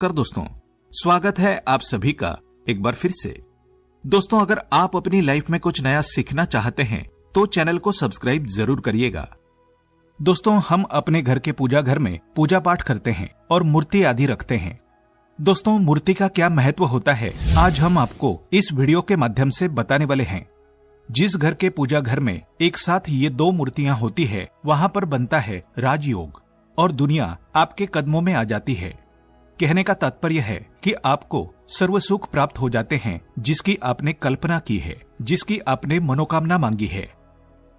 दोस्तों, स्वागत है आप सभी का एक बार फिर से। दोस्तों, अगर आप अपनी लाइफ में कुछ नया सीखना चाहते हैं तो चैनल को सब्सक्राइब जरूर करिएगा। दोस्तों, हम अपने घर के पूजा घर में पूजा पाठ करते हैं और मूर्ति आदि रखते हैं। दोस्तों, मूर्ति का क्या महत्व होता है आज हम आपको इस वीडियो के माध्यम से बताने वाले हैं। जिस घर के पूजा घर में एक साथ ये दो मूर्तियां होती है, वहां पर बनता है राजयोग और दुनिया आपके कदमों में आ जाती है। कहने का तात्पर्य है कि आपको सर्व सुख प्राप्त हो जाते हैं जिसकी आपने कल्पना की है, जिसकी आपने मनोकामना मांगी है।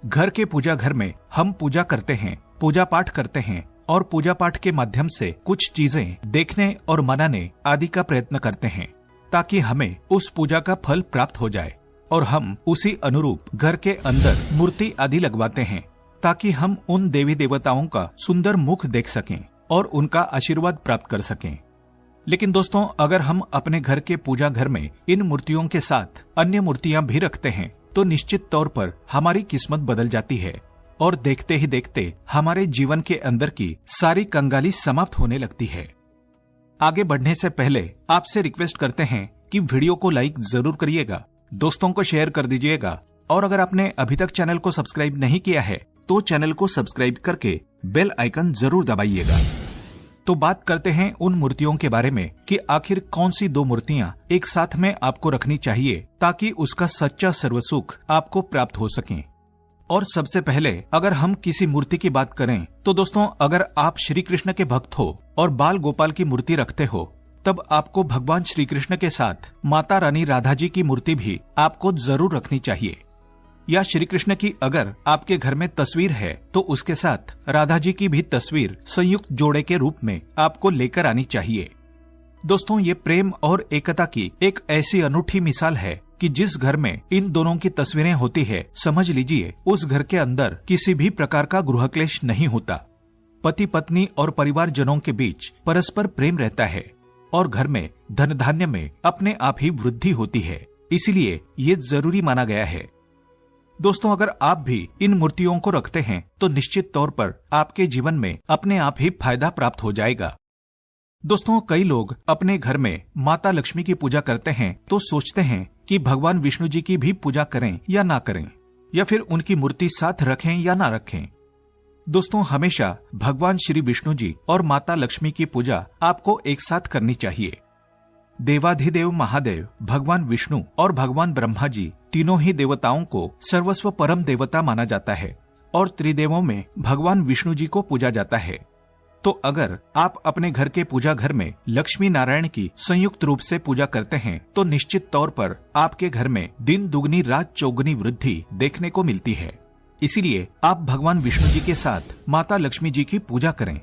घर के पूजा घर में हम पूजा करते हैं, पूजा पाठ करते हैं और पूजा पाठ के माध्यम से कुछ चीजें देखने और मनाने आदि का प्रयत्न करते हैं ताकि हमें उस पूजा का फल प्राप्त हो जाए। और हम उसी अनुरूप घर के अंदर मूर्ति आदि लगवाते हैं ताकि हम उन देवी देवताओं का सुंदर मुख देख सकें और उनका आशीर्वाद प्राप्त कर सकें। लेकिन दोस्तों, अगर हम अपने घर के पूजा घर में इन मूर्तियों के साथ अन्य मूर्तियां भी रखते हैं तो निश्चित तौर पर हमारी किस्मत बदल जाती है और देखते ही देखते हमारे जीवन के अंदर की सारी कंगाली समाप्त होने लगती है। आगे बढ़ने से पहले आपसे रिक्वेस्ट करते हैं कि वीडियो को लाइक जरूर करिएगा, दोस्तों को शेयर कर दीजिएगा और अगर आपने अभी तक चैनल को सब्सक्राइब नहीं किया है तो चैनल को सब्सक्राइब करके बेल आइकन जरूर दबाइएगा। तो बात करते हैं उन मूर्तियों के बारे में कि आखिर कौन सी दो मूर्तियां एक साथ में आपको रखनी चाहिए ताकि उसका सच्चा सर्वसुख आपको प्राप्त हो सके। और सबसे पहले अगर हम किसी मूर्ति की बात करें तो दोस्तों, अगर आप श्री कृष्ण के भक्त हो और बाल गोपाल की मूर्ति रखते हो तब आपको भगवान श्री कृष्ण के साथ माता रानी राधा जी की मूर्ति भी आपको जरूर रखनी चाहिए। या श्री कृष्ण की अगर आपके घर में तस्वीर है तो उसके साथ राधा जी की भी तस्वीर संयुक्त जोड़े के रूप में आपको लेकर आनी चाहिए। दोस्तों, ये प्रेम और एकता की एक ऐसी अनूठी मिसाल है कि जिस घर में इन दोनों की तस्वीरें होती है, समझ लीजिए उस घर के अंदर किसी भी प्रकार का गृह क्लेश नहीं होता। पति पत्नी और परिवार जनों के बीच परस्पर प्रेम रहता है और घर में धन धान्य में अपने आप ही वृद्धि होती है। इसलिए ये जरूरी माना गया है। दोस्तों, अगर आप भी इन मूर्तियों को रखते हैं तो निश्चित तौर पर आपके जीवन में अपने आप ही फायदा प्राप्त हो जाएगा। दोस्तों, कई लोग अपने घर में माता लक्ष्मी की पूजा करते हैं तो सोचते हैं कि भगवान विष्णु जी की भी पूजा करें या ना करें, या फिर उनकी मूर्ति साथ रखें या ना रखें। दोस्तों, हमेशा भगवान श्री विष्णु जी और माता लक्ष्मी की पूजा आपको एक साथ करनी चाहिए। देवाधिदेव महादेव भगवान विष्णु और भगवान ब्रह्मा जी तीनों ही देवताओं को सर्वस्व परम देवता माना जाता है और त्रिदेवों में भगवान विष्णु जी को पूजा जाता है। तो अगर आप अपने घर के पूजा घर में लक्ष्मी नारायण की संयुक्त रूप से पूजा करते हैं तो निश्चित तौर पर आपके घर में दिन दुगनी रात चौगुनी वृद्धि देखने को मिलती है। इसीलिए आप भगवान विष्णु जी के साथ माता लक्ष्मी जी की पूजा करें।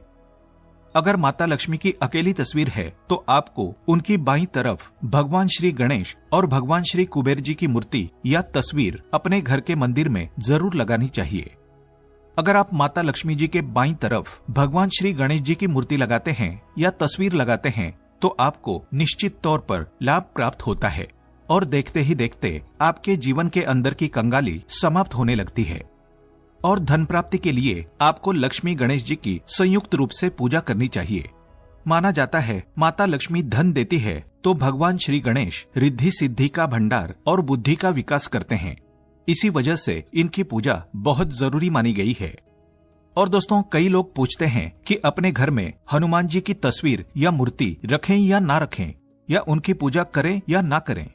अगर माता लक्ष्मी की अकेली तस्वीर है तो आपको उनकी बाईं तरफ भगवान श्री गणेश और भगवान श्री कुबेर जी की मूर्ति या तस्वीर अपने घर के मंदिर में जरूर लगानी चाहिए। अगर आप माता लक्ष्मी जी के बाईं तरफ भगवान श्री गणेश जी की मूर्ति लगाते हैं या तस्वीर लगाते हैं तो आपको निश्चित तौर पर लाभ प्राप्त होता है और देखते ही देखते आपके जीवन के अंदर की कंगाली समाप्त होने लगती है। और धन प्राप्ति के लिए आपको लक्ष्मी गणेश जी की संयुक्त रूप से पूजा करनी चाहिए। माना जाता है माता लक्ष्मी धन देती है तो भगवान श्री गणेश रिद्धि सिद्धि का भंडार और बुद्धि का विकास करते हैं। इसी वजह से इनकी पूजा बहुत जरूरी मानी गई है। और दोस्तों, कई लोग पूछते हैं कि अपने घर में हनुमान जी की तस्वीर या मूर्ति रखें या ना रखें, या उनकी पूजा करें या ना करें।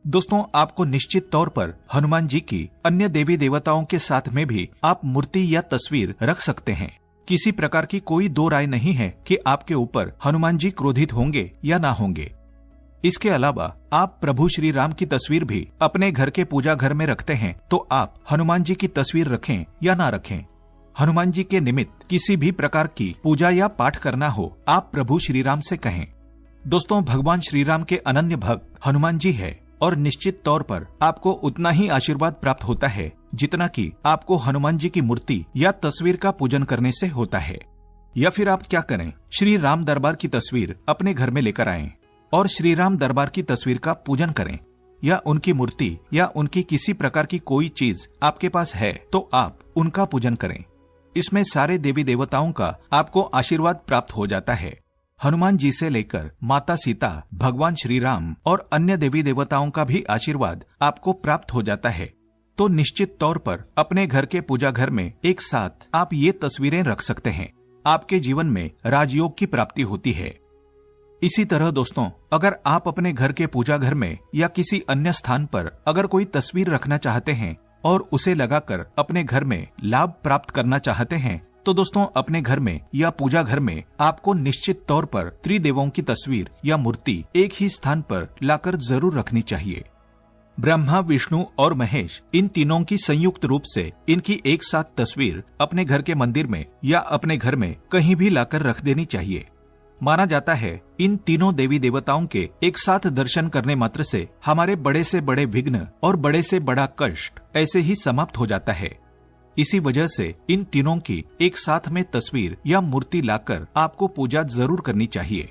दोस्तों, आपको निश्चित तौर पर हनुमान जी की अन्य देवी देवताओं के साथ में भी आप मूर्ति या तस्वीर रख सकते हैं। किसी प्रकार की कोई दो राय नहीं है कि आपके ऊपर हनुमान जी क्रोधित होंगे या ना होंगे। इसके अलावा आप प्रभु श्री राम की तस्वीर भी अपने घर के पूजा घर में रखते हैं तो आप हनुमान जी की तस्वीर रखें या ना रखें, हनुमान जी के निमित्त किसी भी प्रकार की पूजा या पाठ करना हो, आप प्रभु श्री राम से कहें। दोस्तों, भगवान श्री राम के अनन्य भक्त हनुमान जी है और निश्चित तौर पर आपको उतना ही आशीर्वाद प्राप्त होता है जितना कि आपको हनुमान जी की मूर्ति या तस्वीर का पूजन करने से होता है। या फिर आप क्या करें, श्री राम दरबार की तस्वीर अपने घर में लेकर आएं और श्री राम दरबार की तस्वीर का पूजन करें, या उनकी मूर्ति या उनकी किसी प्रकार की कोई चीज आपके पास है तो आप उनका पूजन करें। इसमें सारे देवी देवताओं का आपको आशीर्वाद प्राप्त हो जाता है। हनुमान जी से लेकर माता सीता, भगवान श्री राम और अन्य देवी देवताओं का भी आशीर्वाद आपको प्राप्त हो जाता है, तो निश्चित तौर पर अपने घर के पूजा घर में एक साथ आप ये तस्वीरें रख सकते हैं। आपके जीवन में राजयोग की प्राप्ति होती है। इसी तरह दोस्तों, अगर आप अपने घर के पूजा घर में या किसी अन्य स्थान पर अगर कोई तस्वीर रखना चाहते हैं और उसे लगाकर अपने घर में लाभ प्राप्त करना चाहते हैं, तो दोस्तों अपने घर में या पूजा घर में आपको निश्चित तौर पर त्रिदेवों की तस्वीर या मूर्ति एक ही स्थान पर लाकर जरूर रखनी चाहिए। ब्रह्मा, विष्णु और महेश, इन तीनों की संयुक्त रूप से इनकी एक साथ तस्वीर अपने घर के मंदिर में या अपने घर में कहीं भी लाकर रख देनी चाहिए। माना जाता है इन तीनों देवी देवताओं के एक साथ दर्शन करने मात्र से हमारे बड़े से बड़े विघ्न और बड़े से बड़ा कष्ट ऐसे ही समाप्त हो जाता है। इसी वजह से इन तीनों की एक साथ में तस्वीर या मूर्ति लाकर आपको पूजा जरूर करनी चाहिए।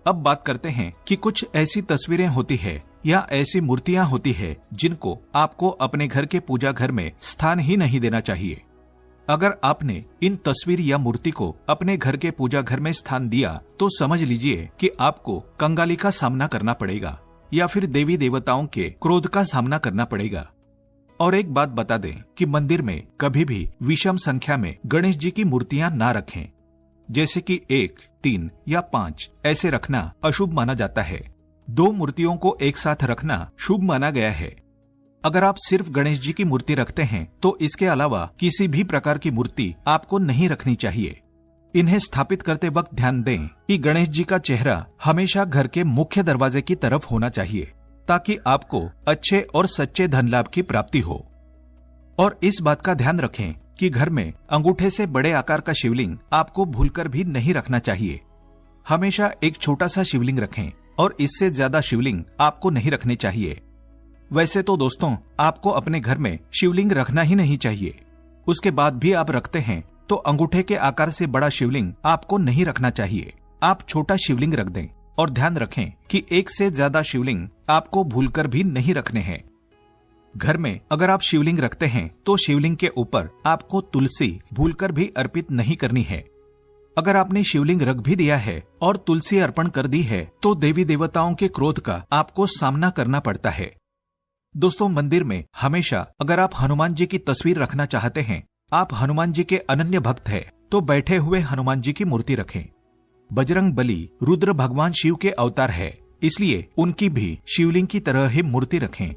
अब बात करते हैं कि कुछ ऐसी तस्वीरें होती है या ऐसी मूर्तियां होती है जिनको आपको अपने घर के पूजा घर में स्थान ही नहीं देना चाहिए। अगर आपने इन तस्वीर या मूर्ति को अपने घर के पूजा घर में स्थान दिया तो समझ लीजिए कि आपको कंगाली का सामना करना पड़ेगा या फिर देवी देवताओं के क्रोध का सामना करना पड़ेगा। और एक बात बता दें कि मंदिर में कभी भी विषम संख्या में गणेश जी की मूर्तियां ना रखें, जैसे कि 1, 3 या 5 ऐसे रखना अशुभ माना जाता है। 2 मूर्तियों को एक साथ रखना शुभ माना गया है। अगर आप सिर्फ गणेश जी की मूर्ति रखते हैं तो इसके अलावा किसी भी प्रकार की मूर्ति आपको नहीं रखनी चाहिए। इन्हें स्थापित करते वक्त ध्यान दें कि गणेश जी का चेहरा हमेशा घर के मुख्य दरवाजे की तरफ होना चाहिए, ताकि आपको अच्छे और सच्चे धन लाभ की प्राप्ति हो। और इस बात का ध्यान रखें कि घर में अंगूठे से बड़े आकार का शिवलिंग आपको भूलकर भी नहीं रखना चाहिए। हमेशा एक छोटा सा शिवलिंग रखें और इससे ज्यादा शिवलिंग आपको नहीं रखने चाहिए। वैसे तो दोस्तों आपको अपने घर में शिवलिंग रखना ही नहीं चाहिए, उसके बाद भी आप रखते हैं तो अंगूठे के आकार से बड़ा शिवलिंग आपको नहीं रखना चाहिए। आप छोटा शिवलिंग रख दें और ध्यान रखें कि एक से ज्यादा शिवलिंग आपको भूलकर भी नहीं रखने हैं। घर में अगर आप शिवलिंग रखते हैं तो शिवलिंग के ऊपर आपको तुलसी भूलकर भी अर्पित नहीं करनी है। अगर आपने शिवलिंग रख भी दिया है और तुलसी अर्पण कर दी है तो देवी देवताओं के क्रोध का आपको सामना करना पड़ता है। दोस्तों मंदिर में हमेशा अगर आप हनुमान जी की तस्वीर रखना चाहते हैं, आप हनुमान जी के अनन्य भक्त हैं, तो बैठे हुए हनुमान जी की मूर्ति रखें। बजरंग बली रुद्र भगवान शिव के अवतार है, इसलिए उनकी भी शिवलिंग की तरह ही मूर्ति रखें।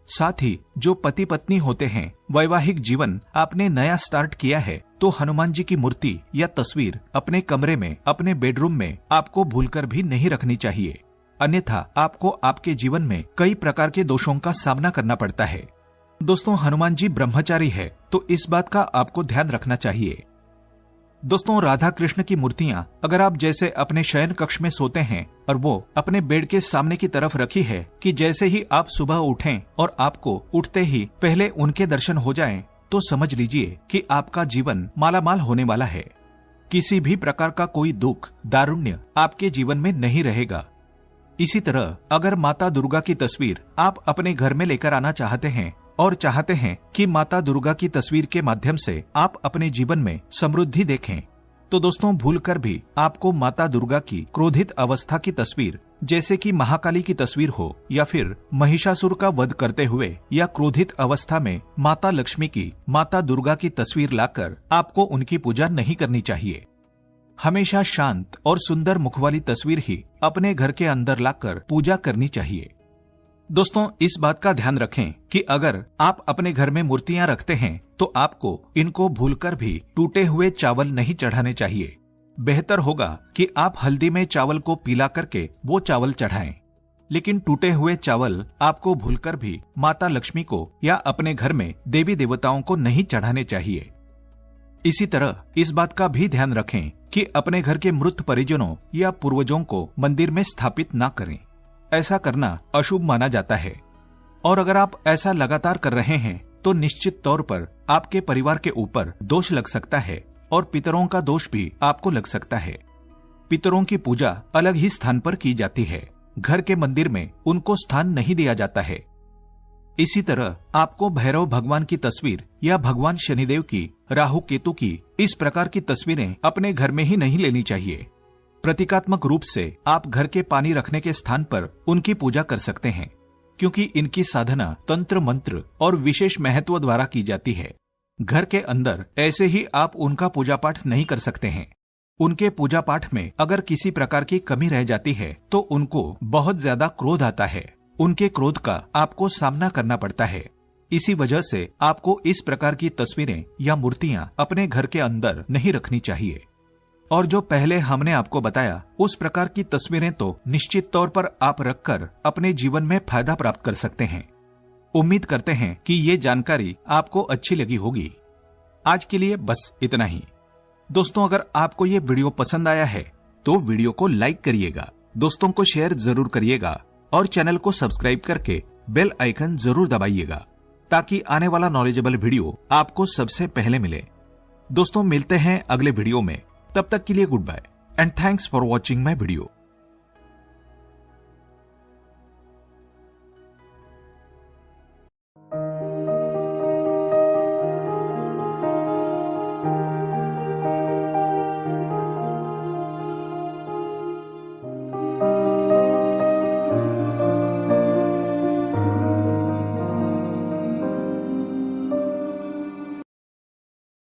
साथ ही जो पति पत्नी होते हैं, वैवाहिक जीवन आपने नया स्टार्ट किया है, तो हनुमान जी की मूर्ति या तस्वीर अपने कमरे में, अपने बेडरूम में आपको भूलकर भी नहीं रखनी चाहिए, अन्यथा आपको आपके जीवन में कई प्रकार के दोषों का सामना करना पड़ता है। दोस्तों हनुमान जी ब्रह्मचारी है, तो इस बात का आपको ध्यान रखना चाहिए। दोस्तों राधा कृष्ण की मूर्तियां अगर आप जैसे अपने शयन कक्ष में सोते हैं और वो अपने बेड के सामने की तरफ रखी है कि जैसे ही आप सुबह उठें और आपको उठते ही पहले उनके दर्शन हो जाएं, तो समझ लीजिए कि आपका जीवन मालामाल होने वाला है। किसी भी प्रकार का कोई दुख, दारुण्य आपके जीवन में नहीं रहेगा। इसी तरह अगर माता दुर्गा की तस्वीर आप अपने घर में लेकर आना चाहते हैं और चाहते हैं कि माता दुर्गा की तस्वीर के माध्यम से आप अपने जीवन में समृद्धि देखें, तो दोस्तों भूलकर भी आपको माता दुर्गा की क्रोधित अवस्था की तस्वीर, जैसे कि महाकाली की तस्वीर हो या फिर महिषासुर का वध करते हुए या क्रोधित अवस्था में माता लक्ष्मी की, माता दुर्गा की तस्वीर लाकर आपको उनकी पूजा नहीं करनी चाहिए। हमेशा शांत और सुंदर मुख वाली तस्वीर ही अपने घर के अंदर लाकर पूजा करनी चाहिए। दोस्तों इस बात का ध्यान रखें कि अगर आप अपने घर में मूर्तियां रखते हैं तो आपको इनको भूलकर भी टूटे हुए चावल नहीं चढ़ाने चाहिए। बेहतर होगा कि आप हल्दी में चावल को पीला करके वो चावल चढ़ाएं, लेकिन टूटे हुए चावल आपको भूलकर भी माता लक्ष्मी को या अपने घर में देवी देवताओं को नहीं चढ़ाने चाहिए। इसी तरह इस बात का भी ध्यान रखें कि अपने घर के मृत परिजनों या पूर्वजों को मंदिर में स्थापित ना करें, ऐसा करना अशुभ माना जाता है। और अगर आप ऐसा लगातार कर रहे हैं तो निश्चित तौर पर आपके परिवार के ऊपर दोष लग सकता है और पितरों का दोष भी आपको लग सकता है। पितरों की पूजा अलग ही स्थान पर की जाती है, घर के मंदिर में उनको स्थान नहीं दिया जाता है। इसी तरह आपको भैरव भगवान की तस्वीर या भगवान शनिदेव की, राहु केतु की, इस प्रकार की तस्वीरें अपने घर में ही नहीं लेनी चाहिए। प्रतीकात्मक रूप से आप घर के पानी रखने के स्थान पर उनकी पूजा कर सकते हैं, क्योंकि इनकी साधना तंत्र मंत्र और विशेष महत्व द्वारा की जाती है। घर के अंदर ऐसे ही आप उनका पूजा पाठ नहीं कर सकते हैं। उनके पूजा पाठ में अगर किसी प्रकार की कमी रह जाती है तो उनको बहुत ज्यादा क्रोध आता है। उनके क्रोध का आपको सामना करना पड़ता है। इसी वजह से आपको इस प्रकार की तस्वीरें या मूर्तियां अपने घर के अंदर नहीं रखनी चाहिए। और जो पहले हमने आपको बताया, उस प्रकार की तस्वीरें तो निश्चित तौर पर आप रखकर अपने जीवन में फायदा प्राप्त कर सकते हैं। उम्मीद करते हैं कि ये जानकारी आपको अच्छी लगी होगी। आज के लिए बस इतना ही। दोस्तों, अगर आपको ये वीडियो पसंद आया है तो वीडियो को लाइक करिएगा, दोस्तों को शेयर जरूर करिएगा और चैनल को सब्सक्राइब करके बेल आइकन जरूर दबाइएगा, ताकि आने वाला नॉलेजेबल वीडियो आपको सबसे पहले मिले। दोस्तों, मिलते हैं अगले वीडियो में। तब तक के लिए goodbye and thanks for watching my video.